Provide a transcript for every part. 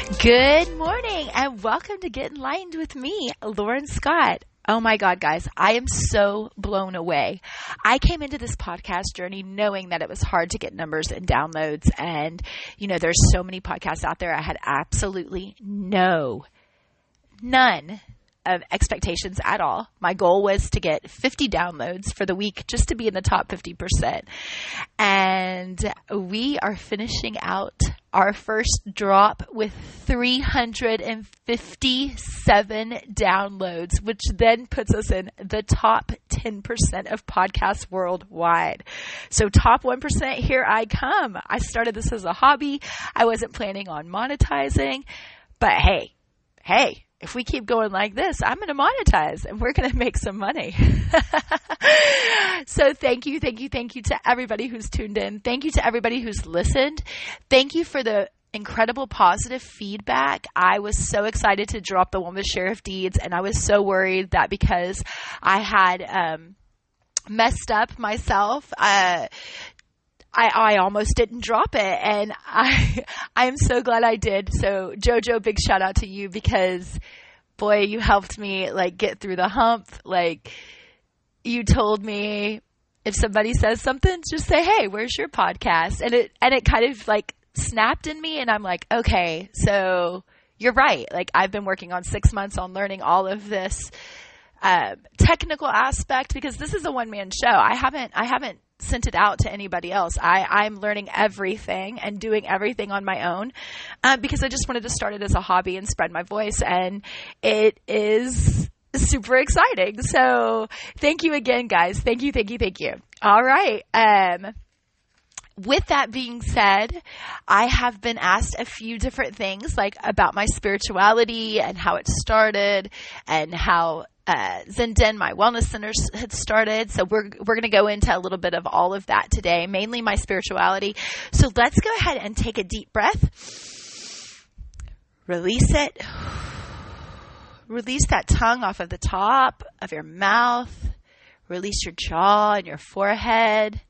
Good morning and welcome to Get Enlightened with me, Lauren Scott. Oh my God, guys, I am so blown away. I came into this podcast journey knowing that it was hard to get numbers and downloads. And, there's so many podcasts out there. I had absolutely none of expectations at all. My goal was to get 50 downloads for the week just to be in the top 50%. And we are finishing out our first drop with 357 downloads, which then puts us in the top 10% of podcasts worldwide. So top 1%, here I come. I started this as a hobby. I wasn't planning on monetizing, but hey, if we keep going like this, I'm going to monetize and we're going to make some money. So thank you to everybody who's tuned in. Thank you to everybody who's listened. Thank you for the incredible positive feedback. I was so excited to drop the one with Sheriff Deeds, and I was so worried that because I had messed up myself, I almost didn't drop it, and I am so glad I did. So Jojo, big shout out to you because, boy, you helped me get through the hump. You told me if somebody says something, just say, "Hey, where's your podcast?" And it kind of snapped in me, and I'm like, okay, so you're right. I've been working on 6 months on learning all of this technical aspect because this is a one-man show. I haven't sent it out to anybody else. I'm learning everything and doing everything on my own because I just wanted to start it as a hobby and spread my voice, and it is super exciting. So thank you again, guys. Thank you. All right. With that being said, I have been asked a few different things about my spirituality and how it started and how Zen-Den, my wellness center, had started. So we're going to go into a little bit of all of that today, mainly my spirituality. So let's go ahead and take a deep breath. Release it. Release that tongue off of the top of your mouth. Release your jaw and your forehead.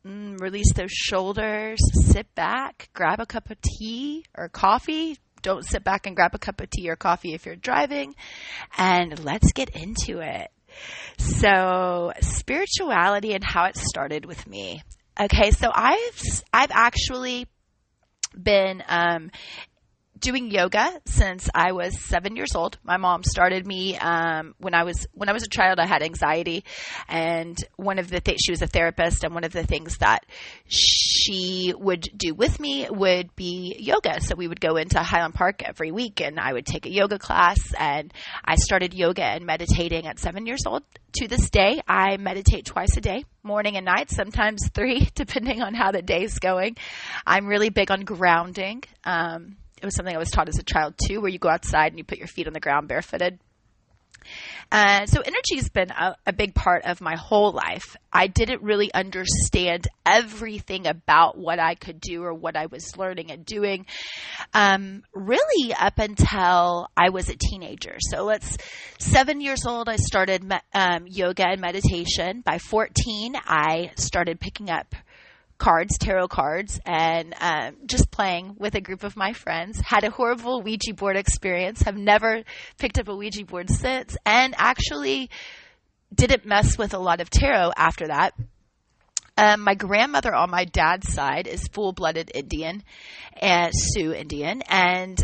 Release those shoulders. Sit back. Grab a cup of tea or coffee. Don't sit back and grab a cup of tea or coffee if you're driving. And let's get into it. So, spirituality and how it started with me. Okay, so I've actually been doing yoga since I was 7 years old. My mom started me when I was a child. I had anxiety, and one of the things, she was a therapist, and one of the things that she would do with me would be yoga. So we would go into Highland Park every week, and I would take a yoga class, and I started yoga and meditating at 7 years old. To this day, I meditate twice a day, morning and night, sometimes 3, depending on how the day's going. I'm really big on grounding. It was something I was taught as a child too, where you go outside and you put your feet on the ground barefooted. So energy has been a big part of my whole life. I didn't really understand everything about what I could do or what I was learning and doing, really up until I was a teenager. So 7 years old, I started yoga and meditation. By 14, I started picking up tarot cards, and just playing with a group of my friends. Had a horrible Ouija board experience. Have never picked up a Ouija board since, and actually didn't mess with a lot of tarot after that. My grandmother on my dad's side is full-blooded Indian, and Sioux Indian, and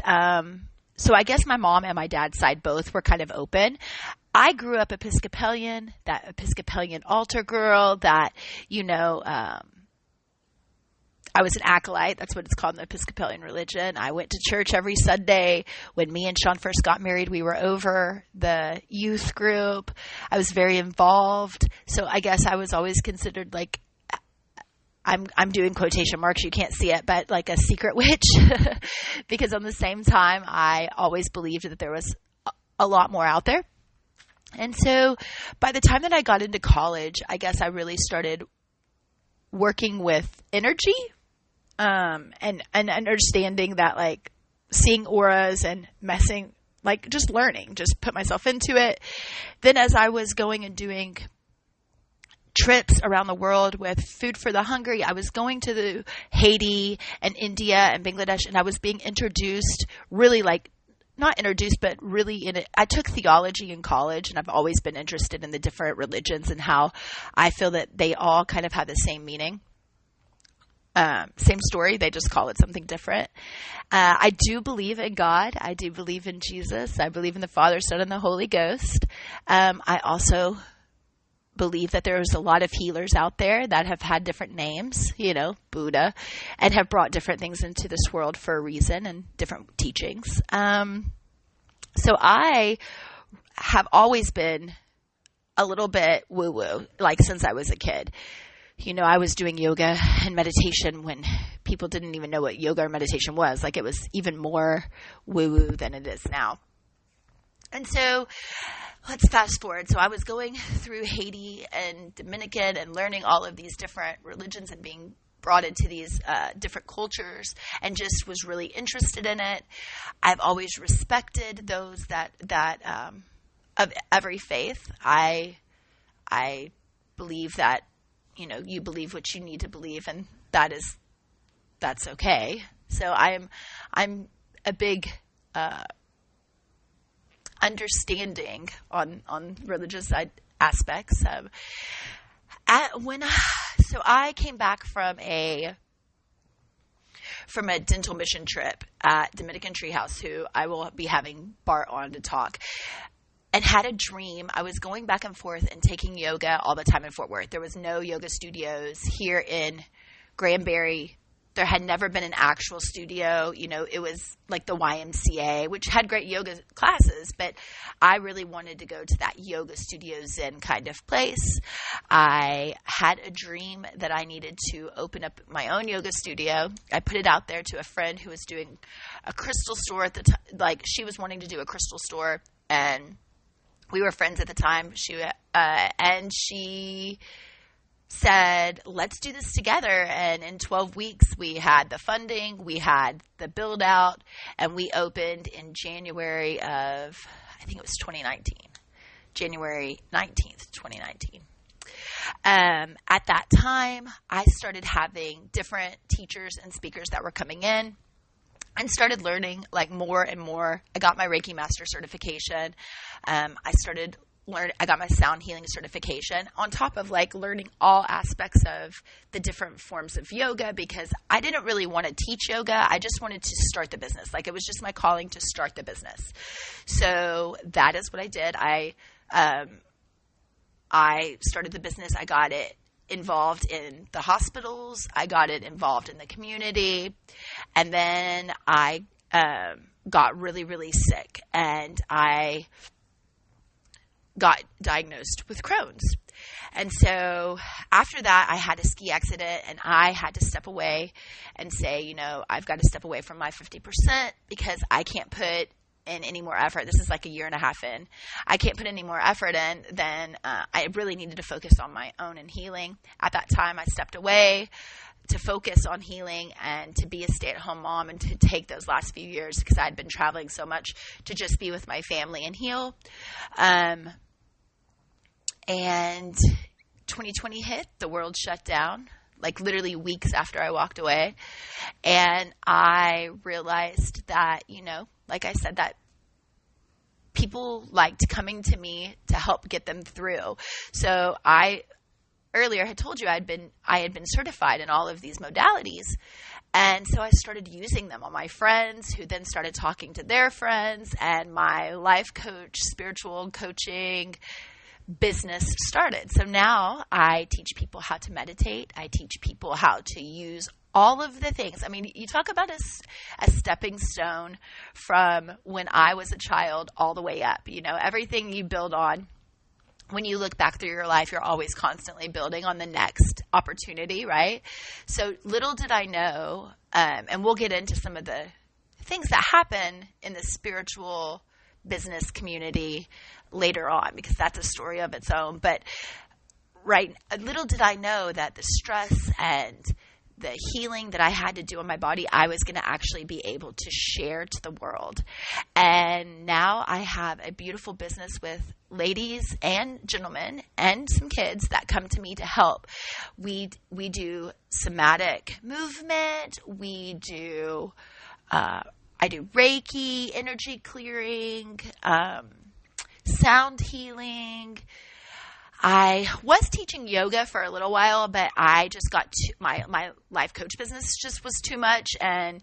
so I guess my mom and my dad's side both were kind of open. I grew up Episcopalian, that Episcopalian altar girl, that I was an acolyte. That's what it's called in the Episcopalian religion. I went to church every Sunday. When me and Sean first got married, we were over the youth group. I was very involved. So I guess I was always considered I'm doing quotation marks. You can't see it, but a secret witch, because on the same time, I always believed that there was a lot more out there. And so by the time that I got into college, I guess I really started working with energy, and understanding that seeing auras and just learning, just put myself into it. Then as I was going and doing trips around the world with Food for the Hungry. I was going to the Haiti and India and Bangladesh, and I was being introduced, really like, not introduced, but really in it. I took theology in college, and I've always been interested in the different religions and how I feel that they all kind of have the same meaning. Same story, they just call it something different. I do believe in God. I do believe in Jesus. I believe in the Father, Son, and the Holy Ghost. I also believe that there's a lot of healers out there that have had different names, Buddha, and have brought different things into this world for a reason and different teachings. So I have always been a little bit woo-woo, like since I was a kid. I was doing yoga and meditation when people didn't even know what yoga or meditation was. Like, it was even more woo-woo than it is now. And so let's fast forward. So I was going through Haiti and Dominican and learning all of these different religions and being brought into these different cultures, and just was really interested in it. I've always respected those that of every faith. I believe that, you believe what you need to believe, and that's okay. So I'm a big understanding on religious aspects. So I came back from a dental mission trip at Dominican Treehouse, who I will be having Bart on to talk, and had a dream. I was going back and forth and taking yoga all the time in Fort Worth. There was no yoga studios here in Granbury. There had never been an actual studio. It was like the YMCA, which had great yoga classes, but I really wanted to go to that yoga studio zen kind of place. I had a dream that I needed to open up my own yoga studio. I put it out there to a friend who was doing a crystal store at the time. Like, she was wanting to do a crystal store, and we were friends at the time. She said, let's do this together. And in 12 weeks, we had the funding, we had the build out, and we opened in January of, I think it was 2019, January 19th, 2019. At that time, I started having different teachers and speakers that were coming in, and started learning like more and more. I got my Reiki Master certification. I got my sound healing certification on top of like learning all aspects of the different forms of yoga, because I didn't really want to teach yoga. I just wanted to start the business. Like, it was just my calling to start the business. So that is what I did. I started the business. I got it involved in the hospitals. I got it involved in the community. And then I got really, really sick, and I got diagnosed with Crohn's. And so after that, I had a ski accident, and I had to step away and say, I've got to step away from my 50% because I can't put in any more effort. This is like a year and a half in. I can't put any more effort in than I really needed to focus on my own and healing. At that time, I stepped away to focus on healing and to be a stay-at-home mom, and to take those last few years, because I had been traveling so much, to just be with my family and heal. And 2020 hit, the world shut down, like literally weeks after I walked away. And I realized that, like I said, that people liked coming to me to help get them through. So I earlier had told you I had been certified in all of these modalities. And so I started using them on my friends, who then started talking to their friends, and my life coach, spiritual coaching business started. So now I teach people how to meditate. I teach people how to use all of the things. I mean, you talk about a stepping stone from when I was a child all the way up. Everything you build on. When you look back through your life, you're always constantly building on the next opportunity, right? So little did I know, and we'll get into some of the things that happen in the spiritual business community later on, because that's a story of its own. But little did I know that the stress and healing that I had to do on my body, I was going to actually be able to share to the world. And now I have a beautiful business with ladies and gentlemen and some kids that come to me to help. We do somatic movement. I do Reiki, energy clearing, sound healing. I was teaching yoga for a little while, but I just got my life coach business just was too much. And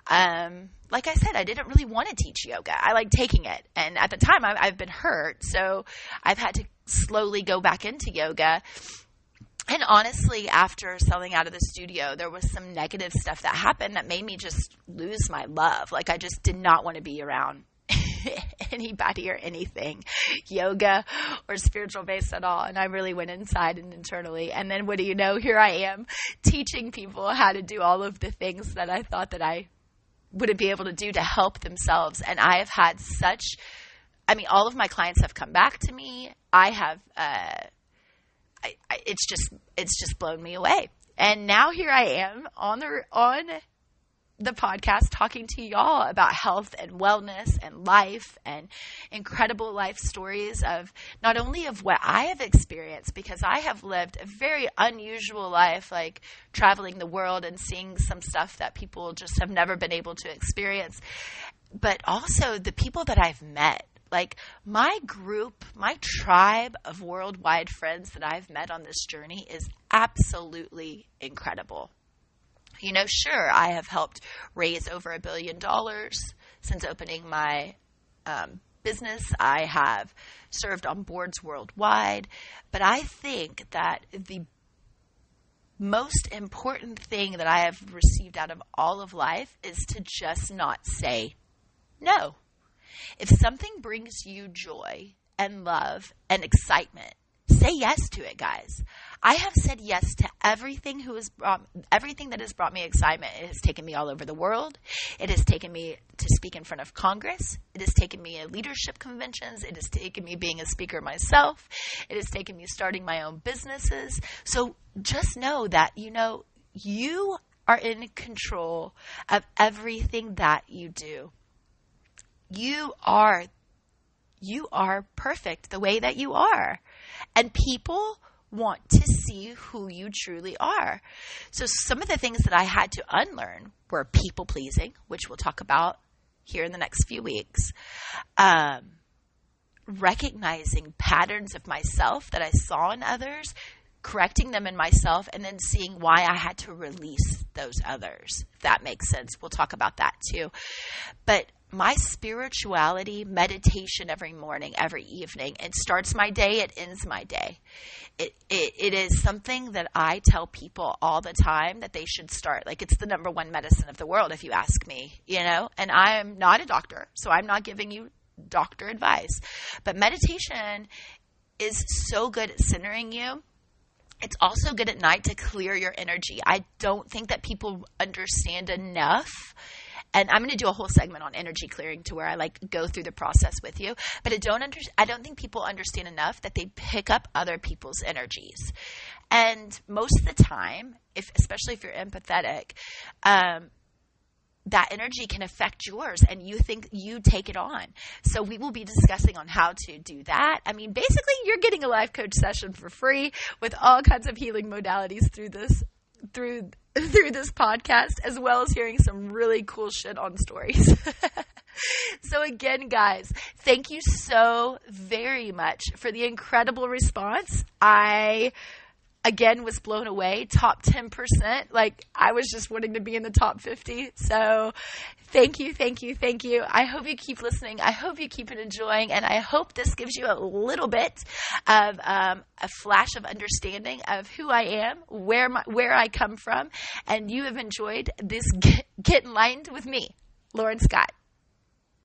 like I said, I didn't really want to teach yoga. I like taking it. And at the time, I've been hurt. So I've had to slowly go back into yoga. And honestly, after selling out of the studio, there was some negative stuff that happened that made me just lose my love. Like I just did not want to be around anybody or anything yoga or spiritual based at all. And I really went inside and internally. And then what do you know? Here I am teaching people how to do all of the things that I thought that I wouldn't be able to do to help themselves. And I have had all of my clients have come back to me. I have, it's just blown me away. And now here I am on the podcast talking to y'all about health and wellness and life and incredible life stories of not only of what I have experienced, because I have lived a very unusual life, like traveling the world and seeing some stuff that people just have never been able to experience, but also the people that I've met. Like my group, my tribe of worldwide friends that I've met on this journey is absolutely incredible. You know, sure, I have helped raise over $1 billion since opening my business. I have served on boards worldwide. But I think that the most important thing that I have received out of all of life is to just not say no. If something brings you joy and love and excitement, say yes to it, guys. I have said yes to everything that has brought me excitement. It has taken me all over the world. It has taken me to speak in front of Congress. It has taken me at leadership conventions. It has taken me being a speaker myself. It has taken me starting my own businesses. So just know that, you are in control of everything that you do. You are perfect the way that you are. And people want to see who you truly are. So some of the things that I had to unlearn were people pleasing, which we'll talk about here in the next few weeks. Recognizing patterns of myself that I saw in others, correcting them in myself, and then seeing why I had to release those others. If that makes sense. We'll talk about that too. But my spirituality, meditation every morning, every evening, it starts my day, it ends my day. It is something that I tell people all the time that they should start. Like it's the number one medicine of the world, if you ask me, and I am not a doctor, so I'm not giving you doctor advice. But meditation is so good at centering you. It's also good at night to clear your energy. I don't think that people understand enough. And I'm going to do a whole segment on energy clearing to where I go through the process with you. But I don't think people understand enough that they pick up other people's energies. And most of the time, especially if you're empathetic, that energy can affect yours and you think you take it on. So we will be discussing on how to do that. I mean, basically you're getting a life coach session for free with all kinds of healing modalities through this podcast, as well as hearing some really cool shit on stories. So again, guys, thank you so very much for the incredible response. I again was blown away. Top 10%. I was just wanting to be in the top 50. So thank you. I hope you keep listening. I hope you keep enjoying. And I hope this gives you a little bit of a flash of understanding of who I am, where I come from. And you have enjoyed this Get Enlightened with me, Lauren Scott.